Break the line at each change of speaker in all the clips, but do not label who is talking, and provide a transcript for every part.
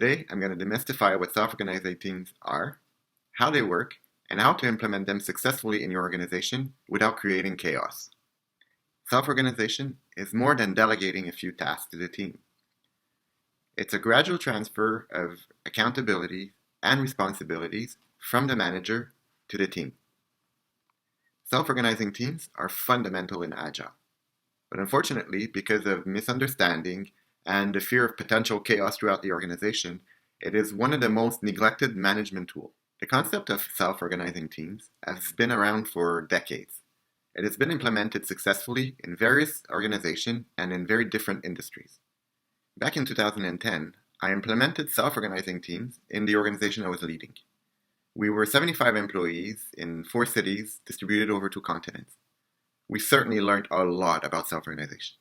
Today, I'm going to demystify what self-organizing teams are, how they work, and how to implement them successfully in your organization without creating chaos. Self-organization is more than delegating a few tasks to the team. It's a gradual transfer of accountability and responsibilities from the manager to the team. Self-organizing teams are fundamental in Agile. But unfortunately, because of misunderstanding and the fear of potential chaos throughout the organization, it is one of the most neglected management tools. The concept of self-organizing teams has been around for decades. It has been implemented successfully in various organizations and in very different industries. Back in 2010, I implemented self-organizing teams in the organization I was leading. We were 75 employees in 4 cities distributed over 2 continents. We certainly learned a lot about self-organization.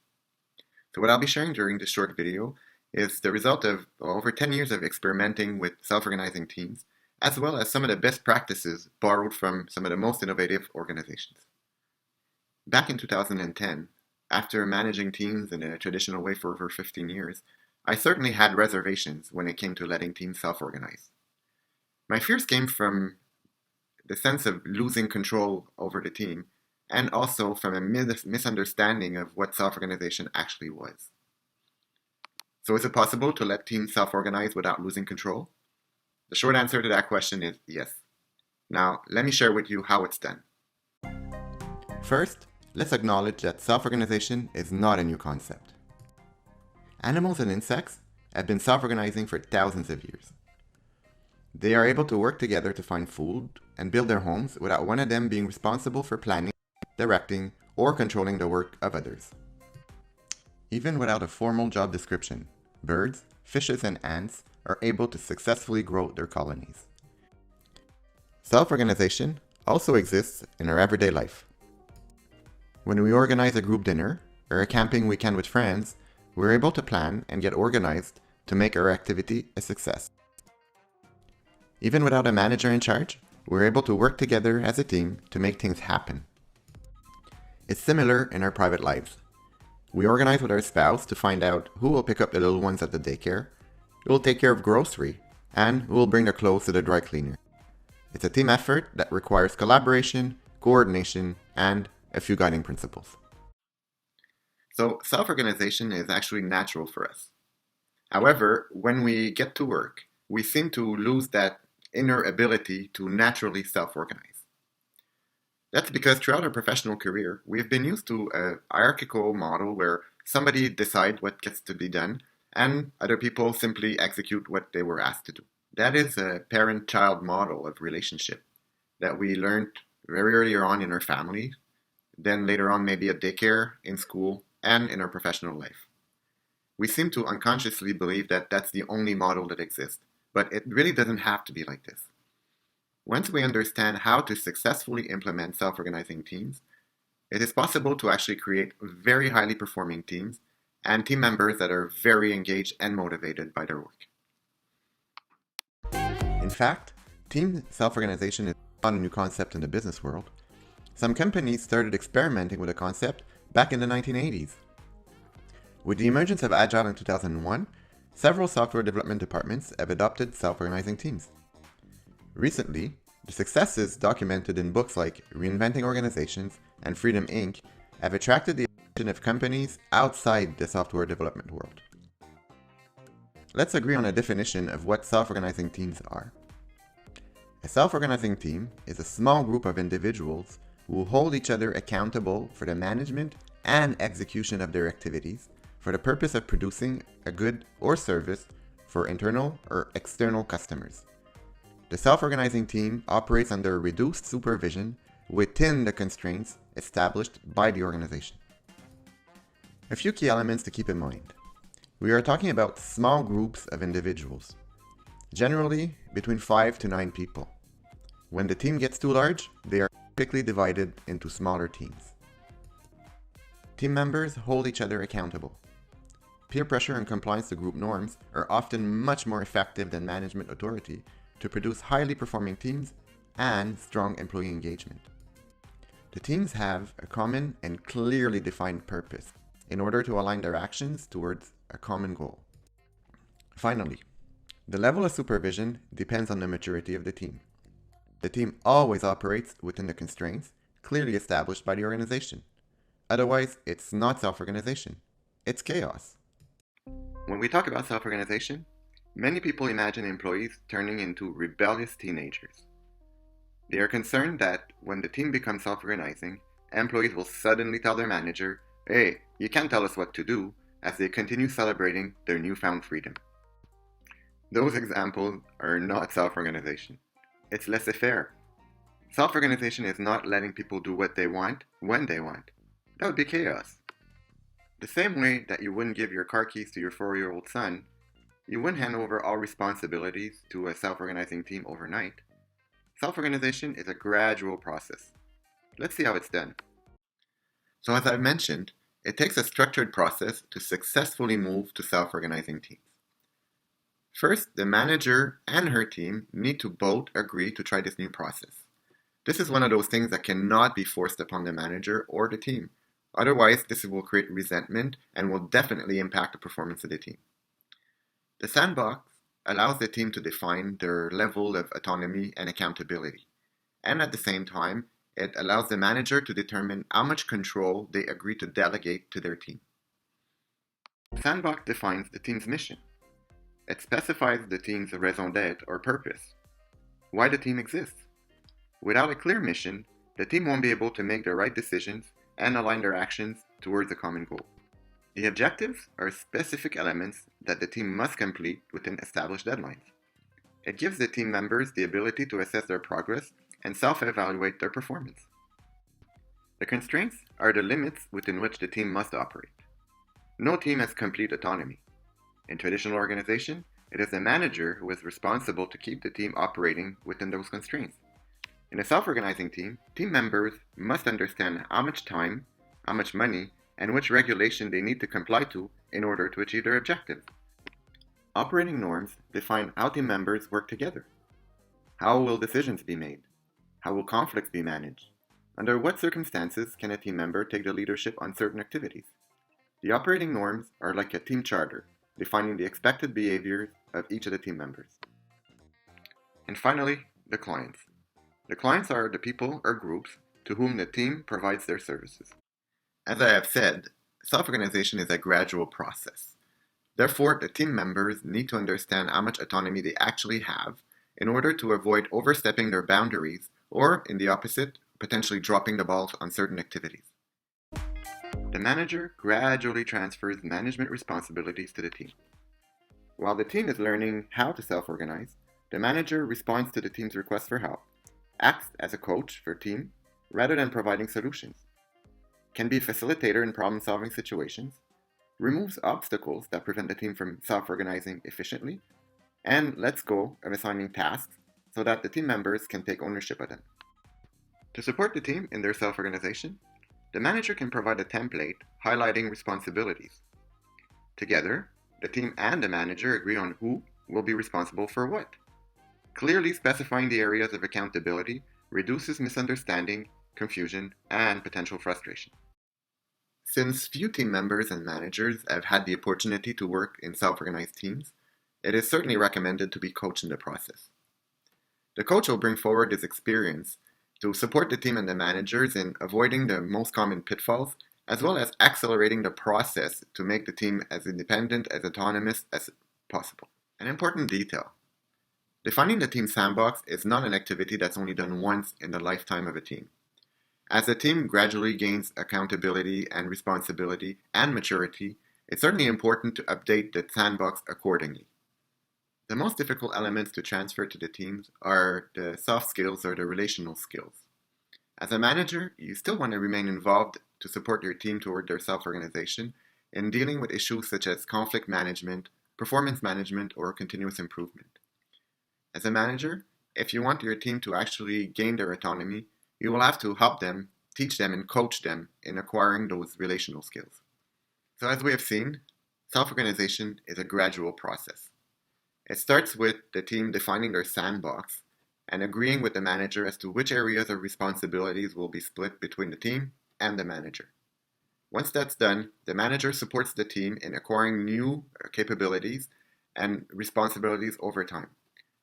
So what I'll be sharing during this short video is the result of over 10 years of experimenting with self-organizing teams, as well as some of the best practices borrowed from some of the most innovative organizations. Back in 2010, after managing teams in a traditional way for over 15 years, I certainly had reservations when it came to letting teams self-organize. My fears came from the sense of losing control over the team, and also from a misunderstanding of what self-organization actually was. So is it possible to let teams self-organize without losing control? The short answer to that question is yes. Now, let me share with you how it's done. First, let's acknowledge that self-organization is not a new concept. Animals and insects have been self-organizing for thousands of years. They are able to work together to find food and build their homes without one of them being responsible for planning, directing, or controlling the work of others. Even without a formal job description, birds, fishes, and ants are able to successfully grow their colonies. Self-organization also exists in our everyday life. When we organize a group dinner or a camping weekend with friends, we're able to plan and get organized to make our activity a success. Even without a manager in charge, we're able to work together as a team to make things happen. It's similar in our private lives. We organize with our spouse to find out who will pick up the little ones at the daycare, who will take care of grocery, and who will bring their clothes to the dry cleaner. It's a team effort that requires collaboration, coordination, and a few guiding principles. So self-organization is actually natural for us. However, when we get to work, we seem to lose that inner ability to naturally self-organize. That's because throughout our professional career, we've been used to a hierarchical model where somebody decides what gets to be done and other people simply execute what they were asked to do. That is a parent-child model of relationship that we learned very earlier on in our family, then later on maybe at daycare, in school, and in our professional life. We seem to unconsciously believe that that's the only model that exists, but it really doesn't have to be like this. Once we understand how to successfully implement self-organizing teams, it is possible to actually create very highly performing teams and team members that are very engaged and motivated by their work. In fact, team self-organization is not a new concept in the business world. Some companies started experimenting with the concept back in the 1980s. With the emergence of Agile in 2001, several software development departments have adopted self-organizing teams. Recently, the successes documented in books like Reinventing Organizations and Freedom Inc. have attracted the attention of companies outside the software development world. Let's agree on a definition of what self-organizing teams are. A self-organizing team is a small group of individuals who hold each other accountable for the management and execution of their activities for the purpose of producing a good or service for internal or external customers. The self-organizing team operates under reduced supervision within the constraints established by the organization. A few key elements to keep in mind. We are talking about small groups of individuals, generally between 5 to 9 people. When the team gets too large, they are typically divided into smaller teams. Team members hold each other accountable. Peer pressure and compliance to group norms are often much more effective than management authority to produce highly performing teams and strong employee engagement. The teams have a common and clearly defined purpose in order to align their actions towards a common goal. Finally, The level of supervision depends on the maturity of the team. The team always operates within the constraints clearly established by the organization. Otherwise, it's not self-organization. It's chaos. When we talk about self-organization, many people imagine employees turning into rebellious teenagers. They are concerned that when the team becomes self-organizing, employees will suddenly tell their manager, "Hey, you can't tell us what to do," as they continue celebrating their newfound freedom. Those examples are not self-organization. It's laissez-faire. Self-organization is not letting people do what they want when they want. That would be chaos. The same way that you wouldn't give your car keys to your 4-year-old son, you wouldn't hand over all responsibilities to a self-organizing team overnight. Self-organization is a gradual process. Let's see how it's done. So as I've mentioned, it takes a structured process to successfully move to self-organizing teams. First, the manager and her team need to both agree to try this new process. This is one of those things that cannot be forced upon the manager or the team. Otherwise, this will create resentment and will definitely impact the performance of the team. The sandbox allows the team to define their level of autonomy and accountability. And at the same time, it allows the manager to determine how much control they agree to delegate to their team. The sandbox defines the team's mission. It specifies the team's raison d'être or purpose, why the team exists. Without a clear mission, the team won't be able to make the right decisions and align their actions towards a common goal. The objectives are specific elements that the team must complete within established deadlines. It gives the team members the ability to assess their progress and self-evaluate their performance. The constraints are the limits within which the team must operate. No team has complete autonomy. In traditional organization, it is the manager who is responsible to keep the team operating within those constraints. In a self-organizing team, team members must understand how much time, how much money, and which regulation they need to comply to in order to achieve their objectives. Operating norms define how team members work together. How will decisions be made? How will conflicts be managed? Under what circumstances can a team member take the leadership on certain activities? The operating norms are like a team charter, defining the expected behaviors of each of the team members. And finally, the clients. The clients are the people or groups to whom the team provides their services. As I have said, self-organization is a gradual process. Therefore, the team members need to understand how much autonomy they actually have in order to avoid overstepping their boundaries or, in the opposite, potentially dropping the ball on certain activities. The manager gradually transfers management responsibilities to the team. While the team is learning how to self-organize, the manager responds to the team's request for help, acts as a coach for team rather than providing solutions, can be a facilitator in problem-solving situations, removes obstacles that prevent the team from self-organizing efficiently, and lets go of assigning tasks so that the team members can take ownership of them. To support the team in their self-organization, the manager can provide a template highlighting responsibilities. Together, the team and the manager agree on who will be responsible for what. Clearly specifying the areas of accountability reduces misunderstanding, confusion, and potential frustration. Since few team members and managers have had the opportunity to work in self-organized teams, it is certainly recommended to be coached in the process. The coach will bring forward his experience to support the team and the managers in avoiding the most common pitfalls, as well as accelerating the process to make the team as independent, as autonomous as possible. An important detail. Defining the team sandbox is not an activity that's only done once in the lifetime of a team. As the team gradually gains accountability and responsibility and maturity, it's certainly important to update the sandbox accordingly. The most difficult elements to transfer to the teams are the soft skills or the relational skills. As a manager, you still want to remain involved to support your team toward their self-organization in dealing with issues such as conflict management, performance management, or continuous improvement. As a manager, if you want your team to actually gain their autonomy, you will have to help them, teach them, and coach them in acquiring those relational skills. So as we have seen, self-organization is a gradual process. It starts with the team defining their sandbox and agreeing with the manager as to which areas of responsibilities will be split between the team and the manager. Once that's done, the manager supports the team in acquiring new capabilities and responsibilities over time.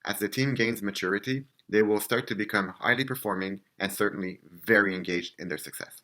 As the team gains maturity, they will start to become highly performing and certainly very engaged in their success.